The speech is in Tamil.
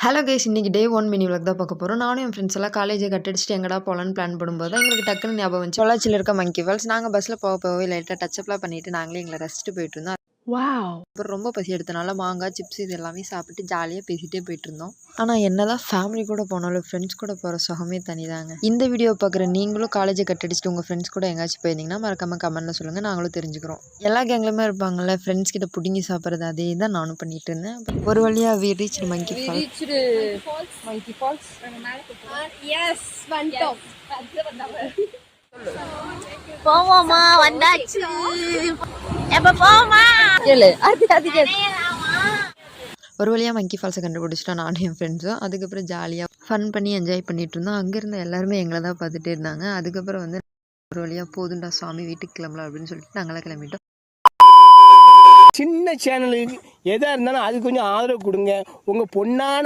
ஹலோ கைஸ், இன்னைக்கு டே 1 மினி விளாக் தான் பார்க்க போகிறோம். நானும் என் ஃப்ரெண்ட்ஸ் எல்லாம் காலேஜை கட் அடிச்சுட்டு எங்கடா போகலான்னு பிளான் பண்ணும்போது தான் எங்களுக்கு டக்குன்னு ஞாபகம் வந்துச்சு பொள்ளாச்சியில் இருக்க மங்கி ஃபால்ஸ். நாங்கள் பஸ்ஸில் போகவே லைட்டாக டச்சப்லாம் பண்ணிவிட்டு நாங்களே எங்களை ரசிச்சுட்டு போயிட்டு இருந்தோம். அப்புறம் ரொம்ப பசி எடுத்தனால மாங்காய் சிப்ஸ் இது எல்லாமே சாப்பிட்டு ஜாலியாக பேசிகிட்டே போயிட்டு இருந்தோம். ஆனால் என்னதான் ஃபேமிலி கூட போனாலும் ஃப்ரெண்ட்ஸ் கூட போகிற சுகமே தனிதாங்க. இந்த வீடியோ பார்க்குற நீங்களும் காலேஜை கட் அடிச்சுட்டு உங்கள் ஃப்ரெண்ட்ஸ் கூட எங்கேயாச்சும் போயிருந்தீங்கன்னா மறக்காம கமெண்ட்டில் சொல்லுங்கள், நாங்களும் தெரிஞ்சுக்கிறோம். எல்லா கேங்லையுமே இருப்பாங்கள்ல ஃப்ரெண்ட்ஸ் கிட்ட பிடுங்கி சாப்பிட்றது, அதே தான் நானும் பண்ணிட்டு இருந்தேன். ஒரு வழியாக we reached மங்கி ஃபால்ஸ். போவோமா? வந்தாச்சு. எப்ப போவோமா? ஒரு வழியாக மங்கி ஃபால்ஸை கண்டுபிடிச்சிட்டோம் நானும் என் ஃப்ரெண்ட்ஸும். அதுக்கப்புறம் ஜாலியாக ஃபன் பண்ணி என்ஜாய் பண்ணிட்டு இருந்தோம். அங்கேருந்து எல்லாருமே எங்களை தான் பார்த்துட்டே இருந்தாங்க. அதுக்கப்புறம் வந்து ஒரு வழியாக போதுண்டா சாமி வீட்டுக்கு கிளம்பலாம் அப்படின்னு சொல்லிட்டு நாங்களாம் கிளம்பிட்டோம். சின்ன சேனலுக்கு எதாக இருந்தாலும் அது கொஞ்சம் ஆதரவு கொடுங்க. உங்கள் பொண்ணான